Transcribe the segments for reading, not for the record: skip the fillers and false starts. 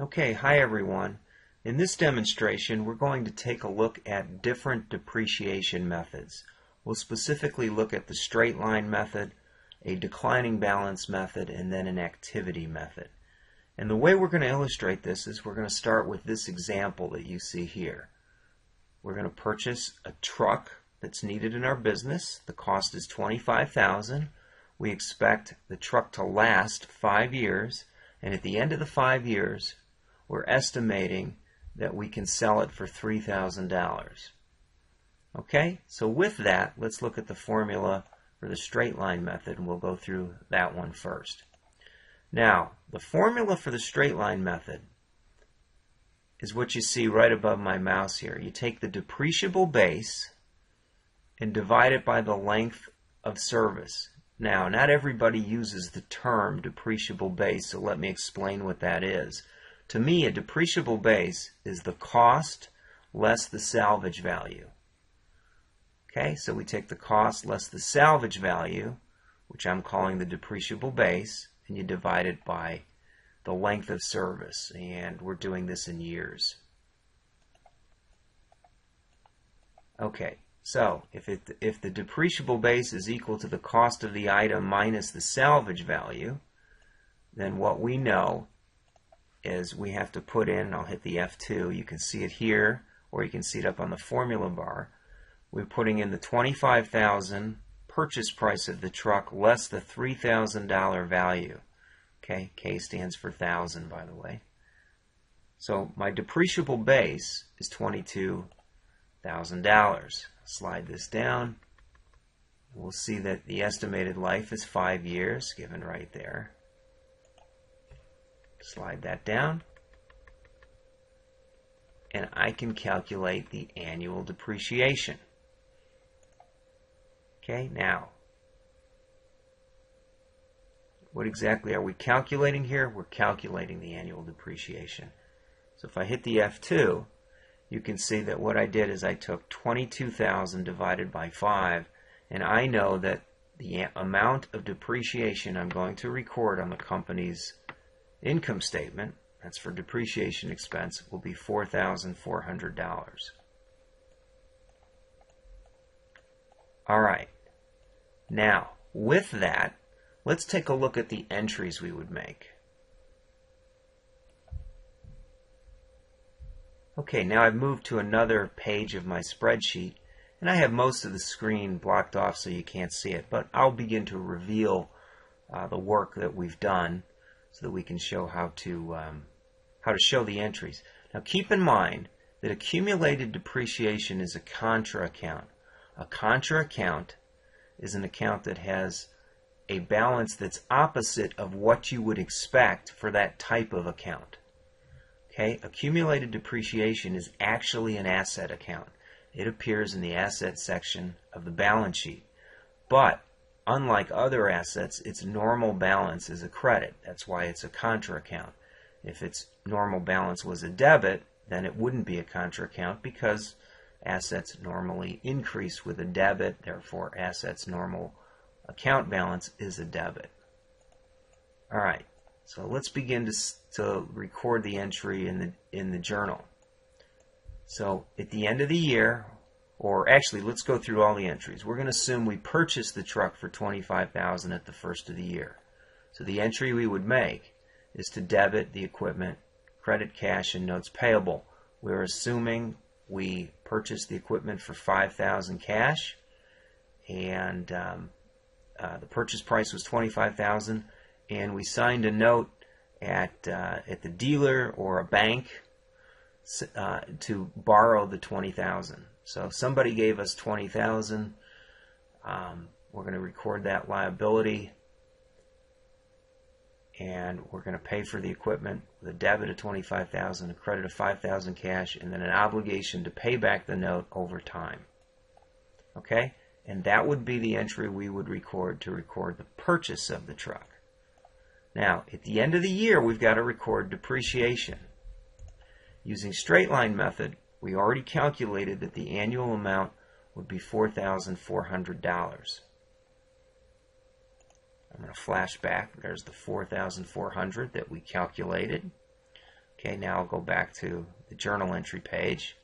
Okay, hi everyone. In this demonstration, we're going to take a look at different depreciation methods. We'll specifically look at the straight line method, a declining balance method, and then an activity method. And the way we're going to illustrate this is we're going to start with this example that you see here. We're going to purchase a truck that's needed in our business. The cost is $25,000. We expect the truck to last 5 years, and at the end of the 5 years, we're estimating that we can sell it for $3,000. Okay, so with that, let's look at the formula for the straight line method, and we'll go through that one first. Now, the formula for the straight line method is what you see right above my mouse here. You take the depreciable base and divide it by the length of service. Now, not everybody uses the term depreciable base, so let me explain what that is. To me, a depreciable base is the cost less the salvage value. Okay, so we take the cost less the salvage value, which I'm calling the depreciable base, and you divide it by the length of service, and we're doing this in years. Okay, so if the depreciable base is equal to the cost of the item minus the salvage value, then what we know is we have to put in, I'll hit the F2, you can see it here, or you can see it up on the formula bar. We're putting in the $25,000 purchase price of the truck less the $3,000 value. Okay, K stands for 1,000, by the way. So my depreciable base is $22,000. Slide this down. We'll see that the estimated life is 5 years, given right there. Slide that down. And I can calculate the annual depreciation. Okay, now, what exactly are we calculating here? We're calculating the annual depreciation. So if I hit the F2, you can see that what I did is I took 22,000 divided by 5, and I know that the amount of depreciation I'm going to record on the company's income statement, that's for depreciation expense, will be $4,400. Alright, now with that, let's take a look at the entries we would make. Okay, now I've moved to another page of my spreadsheet, and I have most of the screen blocked off so you can't see it, but I'll begin to reveal the work that we've done so that we can show how to show the entries. Now keep in mind that accumulated depreciation is a contra account. A contra account is an account that has a balance that's opposite of what you would expect for that type of account. Okay, accumulated depreciation is actually an asset account. It appears in the asset section of the balance sheet. But unlike other assets, its normal balance is a credit. That's why it's a contra account. If its normal balance was a debit, then it wouldn't be a contra account because assets normally increase with a debit. Therefore, assets' normal account balance is a debit. All right, so let's begin to record the entry in the journal. So at the end of the year, or actually, let's go through all the entries. We're going to assume we purchased the truck for $25,000 at the first of the year. So the entry we would make is to debit the equipment, credit cash, and notes payable. We're assuming we purchased the equipment for $5,000 cash, and the purchase price was $25,000, and we signed a note at the dealer or a bank to borrow the $20,000. So if somebody gave us $20,000, we're going to record that liability, and we're going to pay for the equipment with a debit of $25,000, a credit of $5,000 cash, and then an obligation to pay back the note over time. Okay? And that would be the entry we would record to record the purchase of the truck. Now, at the end of the year, we've got to record depreciation. Using straight line method, we already calculated that the annual amount would be $4,400. I'm going to flash back. There's the $4,400 that we calculated. Okay, now I'll go back to the journal entry page.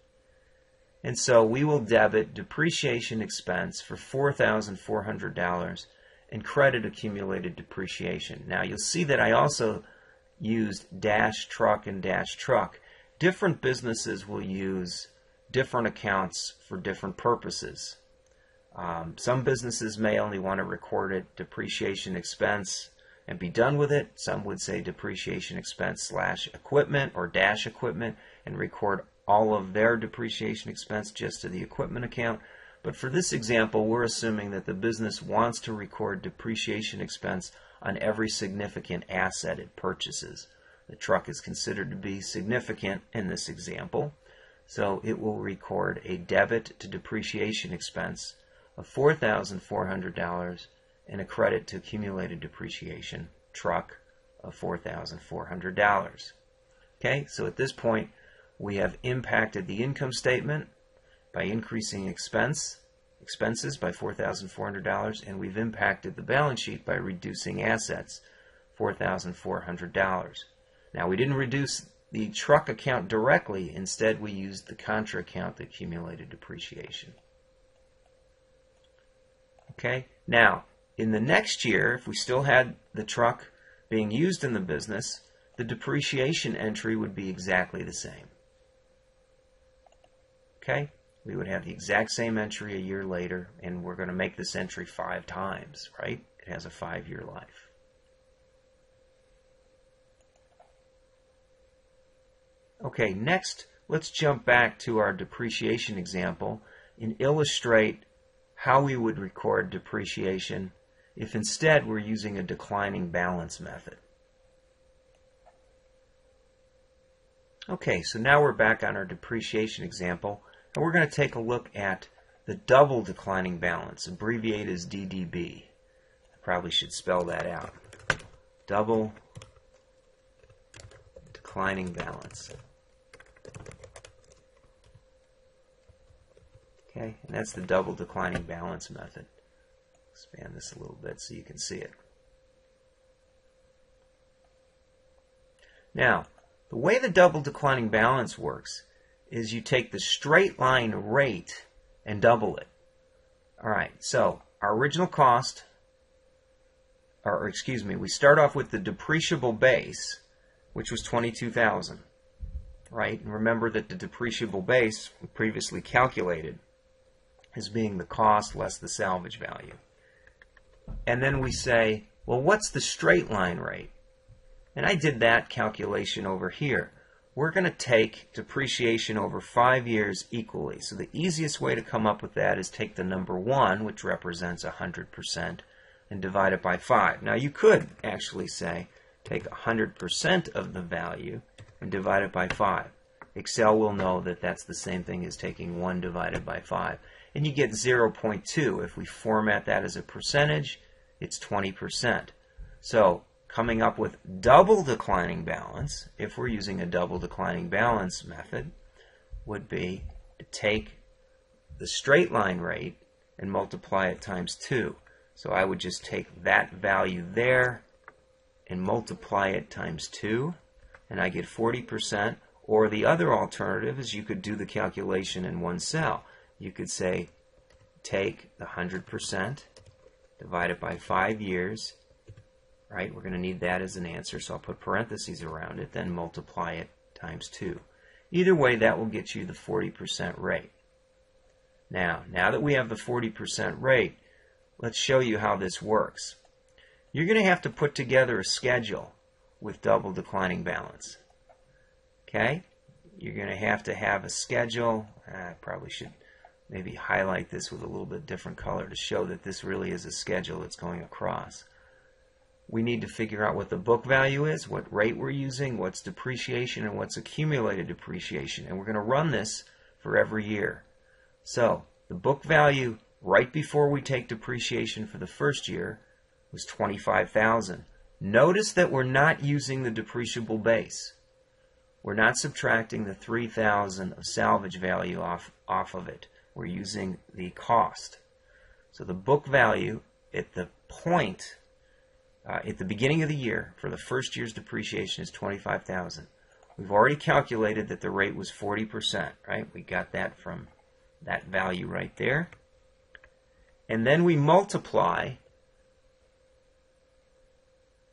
And so we will debit depreciation expense for $4,400 and credit accumulated depreciation. Now you'll see that I also used dash truck and dash truck. Different businesses will use different accounts for different purposes. Some businesses may only want to record it depreciation expense and be done with it. Some would say depreciation expense / equipment or dash equipment and record all of their depreciation expense just to the equipment account. But for this example, we're assuming that the business wants to record depreciation expense on every significant asset it purchases. The truck is considered to be significant in this example, so it will record a debit to depreciation expense of $4,400 and a credit to accumulated depreciation, truck, of $4,400. Okay, so at this point, we have impacted the income statement by increasing expenses by $4,400, and we've impacted the balance sheet by reducing assets, $4,400. Now, we didn't reduce the truck account directly. Instead, we used the contra account, the accumulated depreciation. Okay, now, in the next year, if we still had the truck being used in the business, the depreciation entry would be exactly the same. Okay, we would have the exact same entry a year later, and we're going to make this entry 5 times, right? It has a 5-year life. Okay, next, let's jump back to our depreciation example and illustrate how we would record depreciation if instead we're using a declining balance method. Okay, so now we're back on our depreciation example, and we're going to take a look at the double declining balance, abbreviated as DDB. I probably should spell that out. Double declining balance. Okay, and that's the double declining balance method. Expand this a little bit so you can see it. Now, the way the double declining balance works is you take the straight line rate and double it. All right, so our original cost, we start off with the depreciable base, which was $22,000, right? And remember that the depreciable base we previously calculated as being the cost less the salvage value. And then we say, well, what's the straight line rate? And I did that calculation over here. We're going to take depreciation over 5 years equally. So the easiest way to come up with that is take the number 1, which represents 100%, and divide it by 5. Now you could actually say, take 100% of the value and divide it by 5. Excel will know that that's the same thing as taking 1 divided by 5. And you get 0.2. If we format that as a percentage, it's 20%. So coming up with double declining balance, if we're using a double declining balance method, would be to take the straight line rate and multiply it times 2. So I would just take that value there and multiply it times 2, and I get 40%. Or the other alternative is you could do the calculation in one cell. You could say, take the 100%, divide it by 5 years, right? We're going to need that as an answer, so I'll put parentheses around it, then multiply it times 2. Either way, that will get you the 40% rate. Now that we have the 40% rate, let's show you how this works. You're going to have to put together a schedule with double declining balance. Okay? You're going to have a schedule. I probably should maybe highlight this with a little bit different color to show that this really is a schedule that's going across. We need to figure out what the book value is, what rate we're using, what's depreciation, and what's accumulated depreciation. And we're going to run this for every year. So the book value right before we take depreciation for the first year was $25,000. Notice that we're not using the depreciable base. We're not subtracting the $3,000 of salvage value off of it. We're using the cost. So the book value at the at the beginning of the year for the first year's depreciation is $25,000. We've already calculated that the rate was 40%, right? We got that from that value right there. And then we multiply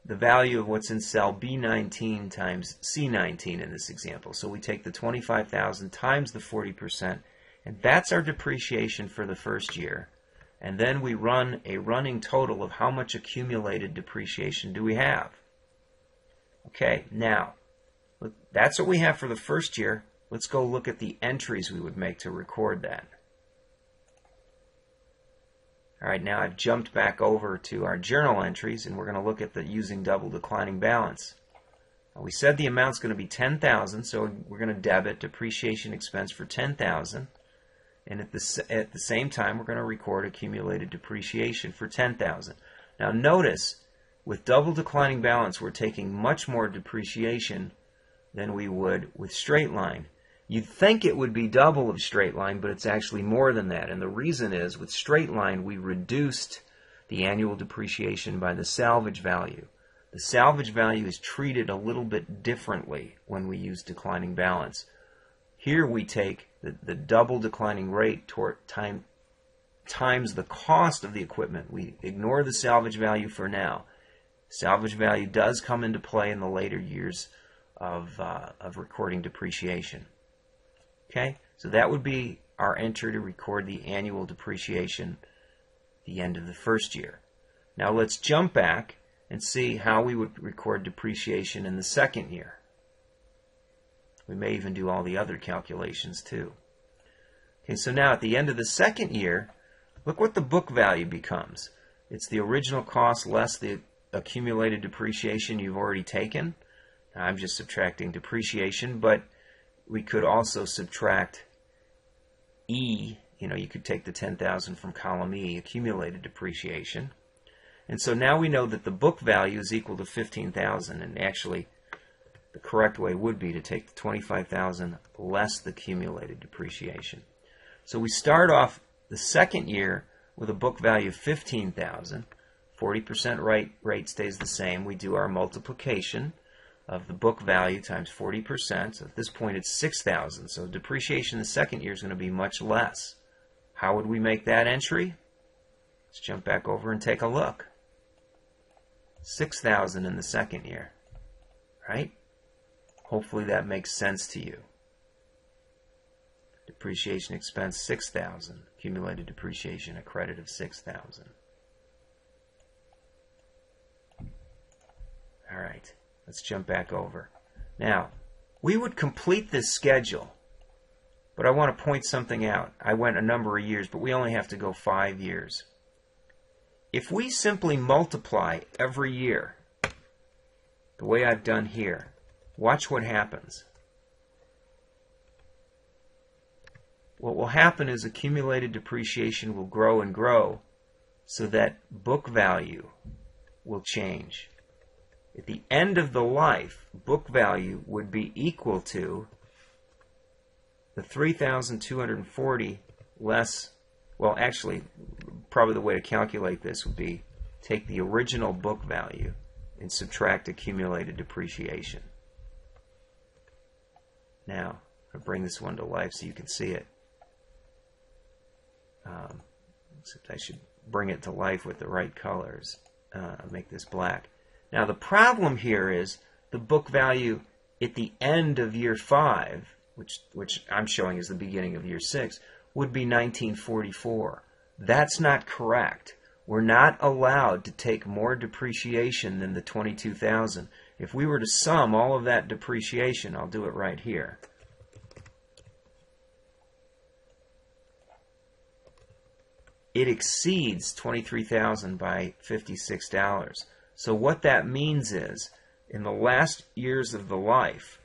the value of what's in cell B19 times C19 in this example. So we take the 25,000 times the 40%, and that's our depreciation for the first year. And then we run a running total of how much accumulated depreciation do we have. Okay, now, that's what we have for the first year. Let's go look at the entries we would make to record that. All right, now I've jumped back over to our journal entries, and we're going to look at the using double declining balance. We said the amount's going to be 10,000, so we're going to debit depreciation expense for 10,000, and at the same time we're going to record accumulated depreciation for 10,000. Now notice, with double declining balance, we're taking much more depreciation than we would with straight line. You'd think it would be double of straight line, but it's actually more than that. And the reason is, with straight line, we reduced the annual depreciation by the salvage value. The salvage value is treated a little bit differently when we use declining balance. Here we take the double declining rate times the cost of the equipment. We ignore the salvage value for now. Salvage value does come into play in the later years of recording depreciation. Okay, so that would be our entry to record the annual depreciation at the end of the first year. Now let's jump back and see how we would record depreciation in the second year. We may even do all the other calculations too. Okay, so now at the end of the second year, look what the book value becomes. It's the original cost less the accumulated depreciation you've already taken. Now, I'm just subtracting depreciation, but we could also subtract E. You could take the 10,000 from column E, accumulated depreciation. And so now we know that the book value is equal to 15,000, and actually the correct way would be to take the 25,000 less the accumulated depreciation. So we start off the second year with a book value of 15,000. 40% rate stays the same. We do our multiplication of the book value times 40%. So at this point it's 6,000. So depreciation in the second year is going to be much less. How would we make that entry? Let's jump back over and take a look. 6,000 in the second year, right? Hopefully that makes sense to you. Depreciation expense 6,000. Accumulated depreciation, a credit of 6,000. All right. Let's jump back over. Now, we would complete this schedule, but I want to point something out. I went a number of years, but we only have to go 5 years. If we simply multiply every year, the way I've done here, watch what happens. What will happen is accumulated depreciation will grow and grow so that book value will change. At the end of the life, book value would be equal to the 3,240 less, well, actually, probably the way to calculate this would be take the original book value and subtract accumulated depreciation. Now, I'll bring this one to life so you can see it. Except I should bring it to life with the right colors. Make this black. Now the problem here is the book value at the end of year 5, which I'm showing is the beginning of year 6, would be 1944. That's not correct. We're not allowed to take more depreciation than the 22,000. If we were to sum all of that depreciation, I'll do it right here. It exceeds 23,000 by $56. So what that means is, in the last years of the life,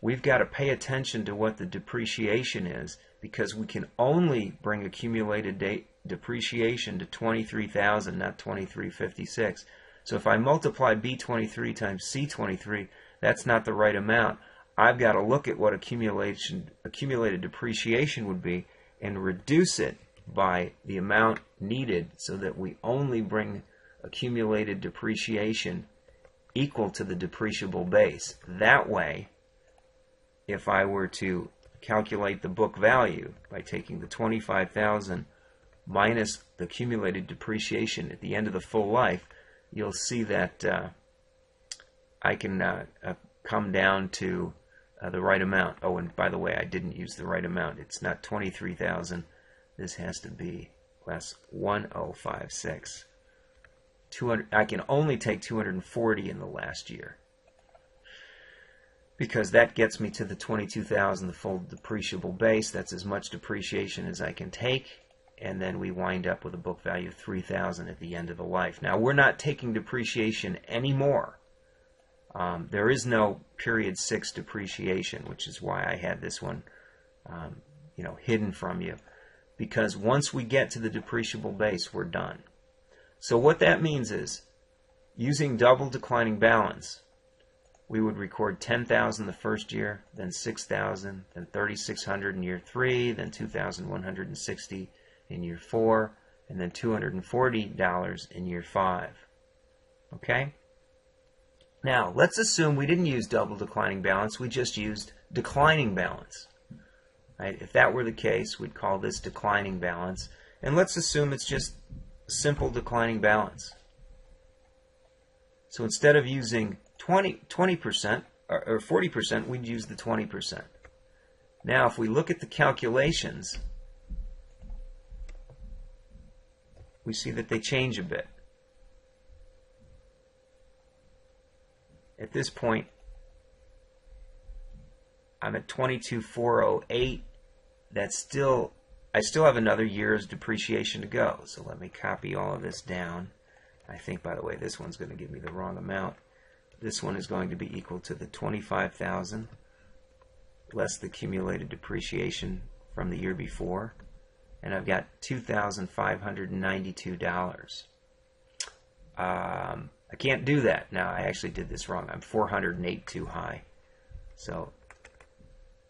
we've got to pay attention to what the depreciation is, because we can only bring accumulated depreciation to 23,000, not 2356. So if I multiply B23 times C23, that's not the right amount. I've got to look at what accumulated depreciation would be and reduce it by the amount needed so that we only bring accumulated depreciation equal to the depreciable base. That way, if I were to calculate the book value by taking the $25,000 minus the accumulated depreciation at the end of the full life, you'll see that I can come down to the right amount. Oh, and by the way, I didn't use the right amount. It's not 23,000. This has to be less 1056. 200. I can only take 240 in the last year, because that gets me to the 22,000, the full depreciable base. That's as much depreciation as I can take, and then we wind up with a book value of 3,000 at the end of the life. Now, we're not taking depreciation anymore. There is no period 6 depreciation, which is why I had this one hidden from you, because once we get to the depreciable base, we're done. So what that means is, using double declining balance, we would record 10,000 the first year, then 6,000, then 3,600 in year 3, then 2,160 in year 4, and then $240 in year 5. Okay? Now, let's assume we didn't use double declining balance, we just used declining balance. Right? If that were the case, we'd call this declining balance. And let's assume it's just simple declining balance. So instead of using 20% or 40%, we'd use the 20%. Now, if we look at the calculations, we see that they change a bit. At this point, I'm at 22,408. I still have another year's depreciation to go. So let me copy all of this down. I think, by the way, this one's going to give me the wrong amount. This one is going to be equal to the 25,000 less the accumulated depreciation from the year before, and I've got $2,592. I can't do that. Now, I actually did this wrong. I'm 408 too high. So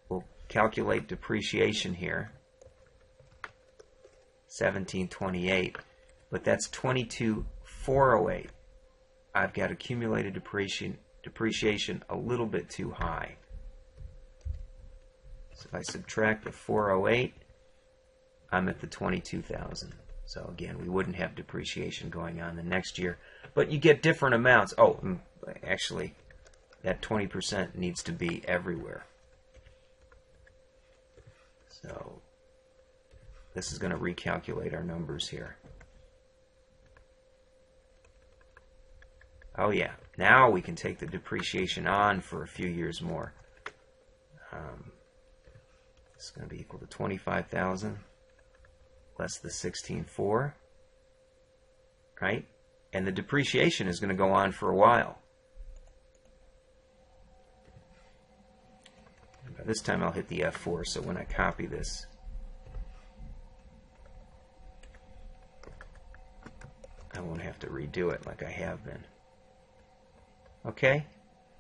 we'll calculate depreciation here. 1728, but that's 22,408. I've got accumulated depreciation a little bit too high. So if I subtract the 408, I'm at the 22,000. So again, we wouldn't have depreciation going on the next year, but you get different amounts. Oh, actually, that 20% needs to be everywhere. So this is going to recalculate our numbers here. Oh yeah, now we can take the depreciation on for a few years more. It's going to be equal to 25,000 less the 16,400, right? And the depreciation is going to go on for a while. This time I'll hit the F4, so when I copy this, I won't have to redo it like I have been. Okay?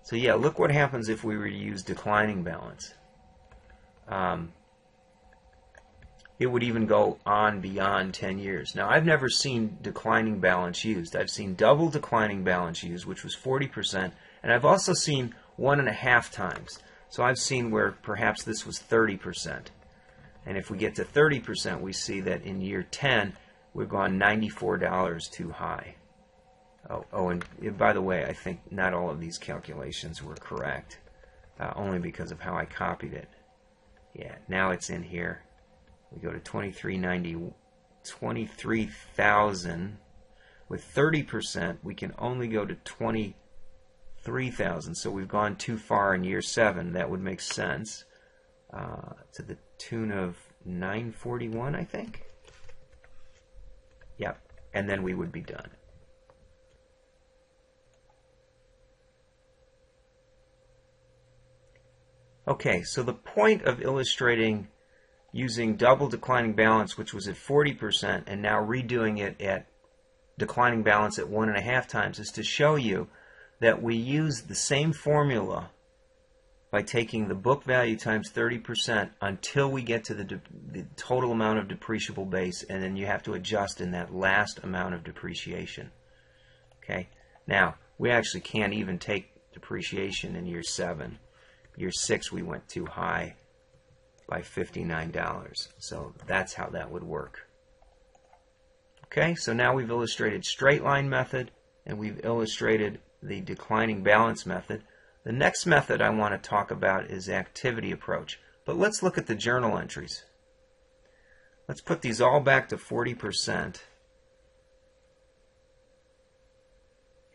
So yeah, look what happens if we were to use declining balance. It would even go on beyond 10 years. Now, I've never seen declining balance used. I've seen double declining balance used, which was 40%, and I've also seen 1.5 times. So I've seen where perhaps this was 30%. And if we get to 30%, we see that in year 10, we've gone $94 too high. Oh, and by the way, I think not all of these calculations were correct, only because of how I copied it. Yeah, now it's in here. We go to 23,000. With 30%, we can only go to 23,000. So we've gone too far in year 7. That would make sense. To the tune of 941, I think. Yep, and then we would be done. Okay, so the point of illustrating using double declining balance, which was at 40%, and now redoing it at declining balance at 1.5 times, is to show you that we use the same formula by taking the book value times 30% until we get to the total amount of depreciable base, and then you have to adjust in that last amount of depreciation. Okay, now we actually can't even take depreciation in year 7 Year 6 we went too high by $59. So that's how that would work. Okay, so now we've illustrated straight line method and we've illustrated the declining balance method. The next method I want to talk about is activity approach. But let's look at the journal entries. Let's put these all back to 40%.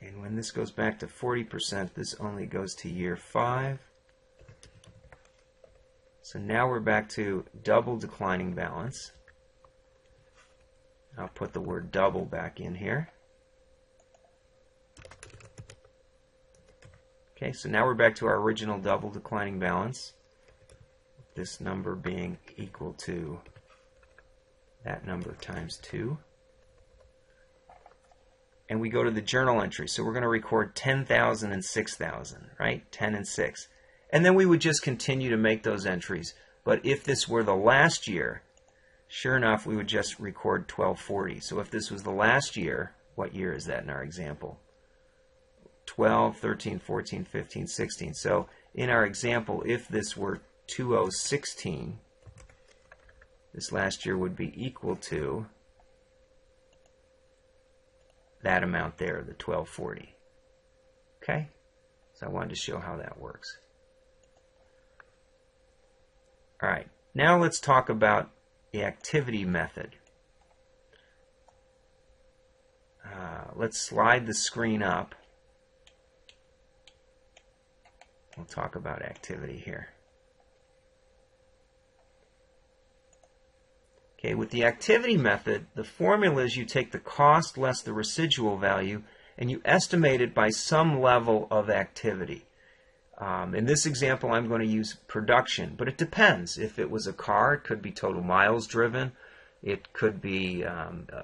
And when this goes back to 40%, this only goes to year 5. So now we're back to double declining balance. I'll put the word double back in here. Okay, so now we're back to our original double declining balance. This number being equal to that number times 2. And we go to the journal entry. So we're going to record 10,000 and 6,000, right? 10 and 6. And then we would just continue to make those entries. But if this were the last year, sure enough, we would just record 1240. So if this was the last year, what year is that in our example? 12, 13, 14, 15, 16. So in our example, if this were 2016, this last year would be equal to that amount there, the 1240. Okay? So I wanted to show how that works. All right, now let's talk about the activity method. Let's slide the screen up. We'll talk about activity here. Okay, with the activity method, the formula is you take the cost less the residual value and you estimate it by some level of activity. In this example, I'm going to use production, but it depends. If it was a car, it could be total miles driven. It could be,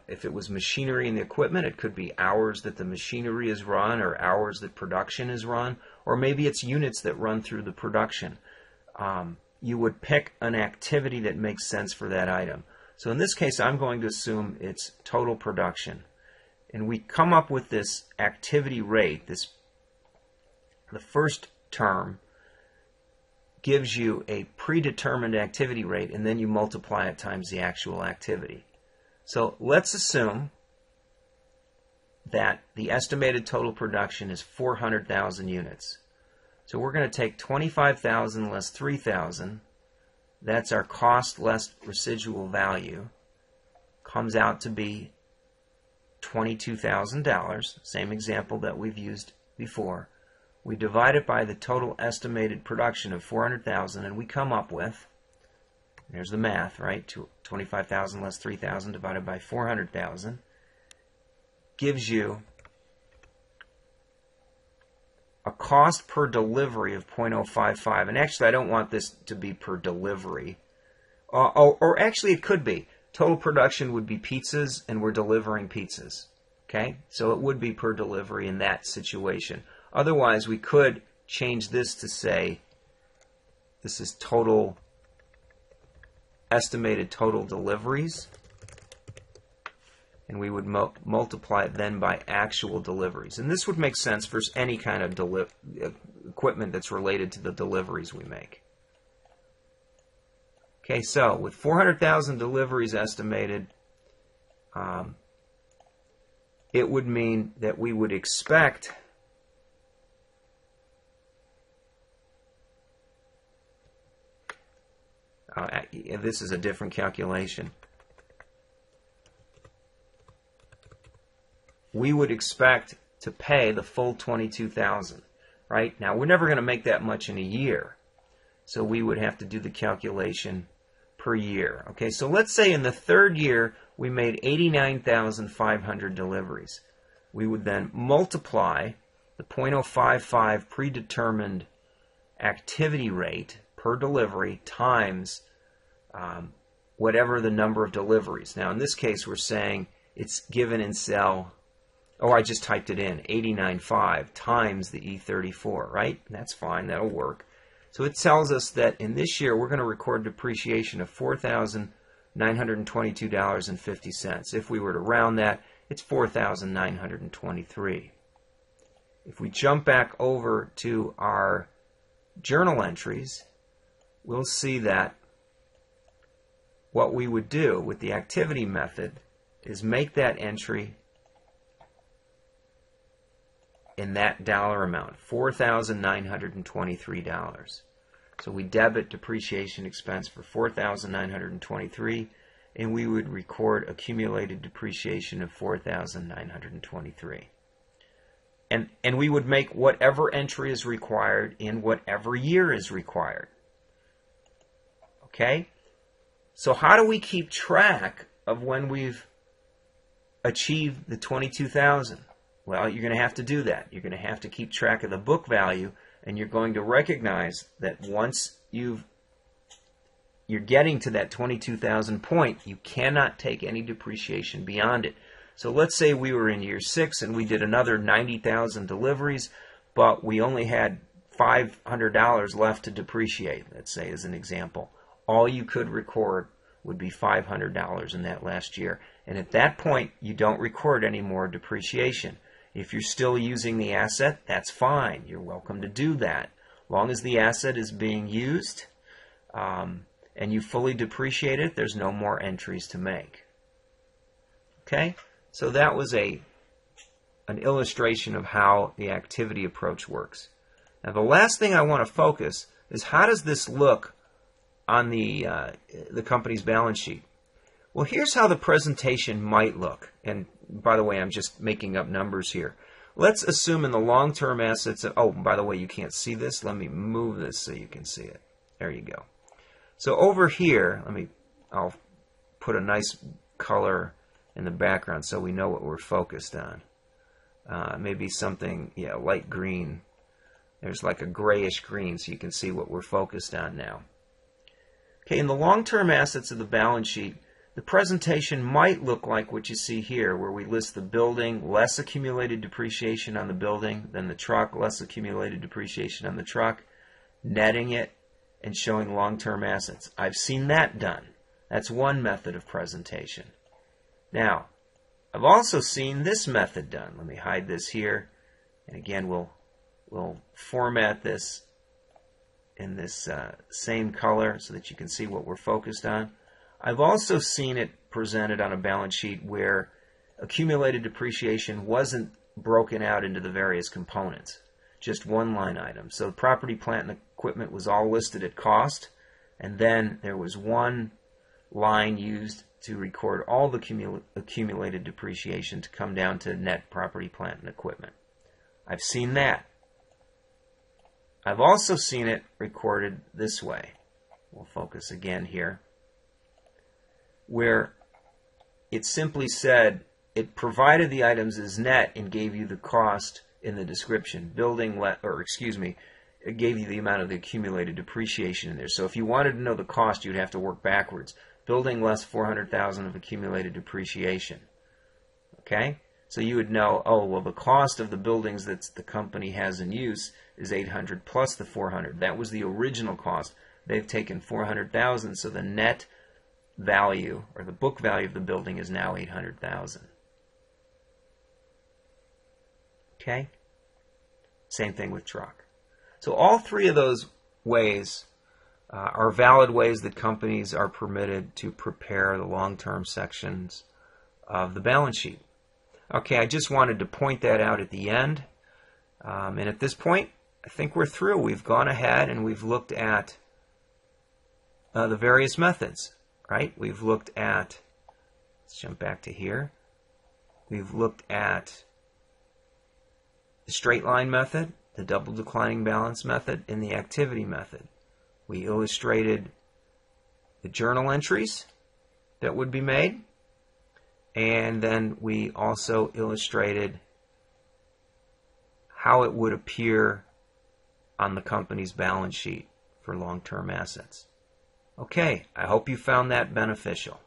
if it was machinery and the equipment, it could be hours that the machinery is run or hours that production is run, or maybe it's units that run through the production. You would pick an activity that makes sense for that item. So in this case, I'm going to assume it's total production. And we come up with this activity rate. The first term gives you a predetermined activity rate, and then you multiply it times the actual activity. So let's assume that the estimated total production is 400,000 units. So we're going to take 25,000 less 3,000. That's our cost less residual value. Comes out to be $22,000, same example that we've used before. We divide it by the total estimated production of 400,000, and we come up with, there's the math, right? 25,000 less 3,000 divided by 400,000 gives you a cost per delivery of 0.055. And actually, I don't want this to be per delivery. Or actually, it could be. Total production would be pizzas, and we're delivering pizzas. Okay? So it would be per delivery in that situation. Otherwise, we could change this to say this is total estimated total deliveries, and we would multiply it then by actual deliveries. And this would make sense for any kind of equipment that's related to the deliveries we make. Okay, so with 400,000 deliveries estimated, it would mean that we would expect this is a different calculation. We would expect to pay the full 22,000, right? Now, we're never going to make that much in a year, so we would have to do the calculation per year. Okay, so let's say in the third year we made 89,500 deliveries. We would then multiply the 0.055 predetermined activity rate per delivery times whatever the number of deliveries. Now, in this case, we're saying it's given in cell, I just typed it in, 89.5 times the E34, right? That's fine, that'll work. So it tells us that in this year, we're going to record depreciation of $4,922.50. If we were to round that, it's $4,923. If we jump back over to our journal entries, we'll see that what we would do with the activity method is make that entry in that dollar amount, $4,923. So we debit depreciation expense for $4,923, and we would record accumulated depreciation of $4,923. And we would make whatever entry is required in whatever year is required. Okay? So how do we keep track of when we've achieved the $22,000? Well, you're going to have to do that. You're going to have to keep track of the book value, and you're going to recognize that once you're getting to that 22,000 point, you cannot take any depreciation beyond it. So let's say we were in year 6 and we did another 90,000 deliveries, but we only had $500 left to depreciate, let's say as an example. All you could record would be $500 in that last year. And at that point, you don't record any more depreciation. If you're still using the asset, that's fine. You're welcome to do that. As long as the asset is being used and you fully depreciate it, there's no more entries to make. Okay? So that was an illustration of how the activity approach works. Now the last thing I want to focus is how does this look on the company's balance sheet? Well, here's how the presentation might look. And by the way, I'm just making up numbers here. Let's assume in the long-term assets, oh, by the way, you can't see this. Let me move this so you can see it. There you go. So over here, I'll put a nice color in the background so we know what we're focused on. Maybe something, yeah, light green. There's like a grayish green so you can see what we're focused on now. Okay, in the long-term assets of the balance sheet, the presentation might look like what you see here, where we list the building, less accumulated depreciation on the building, then the truck, less accumulated depreciation on the truck, netting it, and showing long-term assets. I've seen that done. That's one method of presentation. Now, I've also seen this method done. Let me hide this here. And again, we'll format this in this same color so that you can see what we're focused on. I've also seen it presented on a balance sheet where accumulated depreciation wasn't broken out into the various components, just one line item. So property, plant, and equipment was all listed at cost, and then there was one line used to record all the accumulated depreciation to come down to net property, plant, and equipment. I've seen that. I've also seen it recorded this way. We'll focus again here, where it simply said it provided the items as net and gave you the cost in the description. It gave you the amount of the accumulated depreciation in there. So if you wanted to know the cost, you'd have to work backwards. Building less $400,000 of accumulated depreciation. Okay? So you would know, oh, well, the cost of the buildings that the company has in use is $800 plus the $400. That was the original cost. They've taken $400,000, so the net value, or the book value of the building, is now $800,000. Okay? Same thing with truck. So all three of those ways are valid ways that companies are permitted to prepare the long-term sections of the balance sheet. Okay, I just wanted to point that out at the end. And at this point, I think we're through. We've gone ahead and we've looked at the various methods, right? We've looked at, let's jump back to here. We've looked at the straight line method, the double declining balance method, and the activity method. We illustrated the journal entries that would be made, and then we also illustrated how it would appear on the company's balance sheet for long-term assets. Okay, I hope you found that beneficial.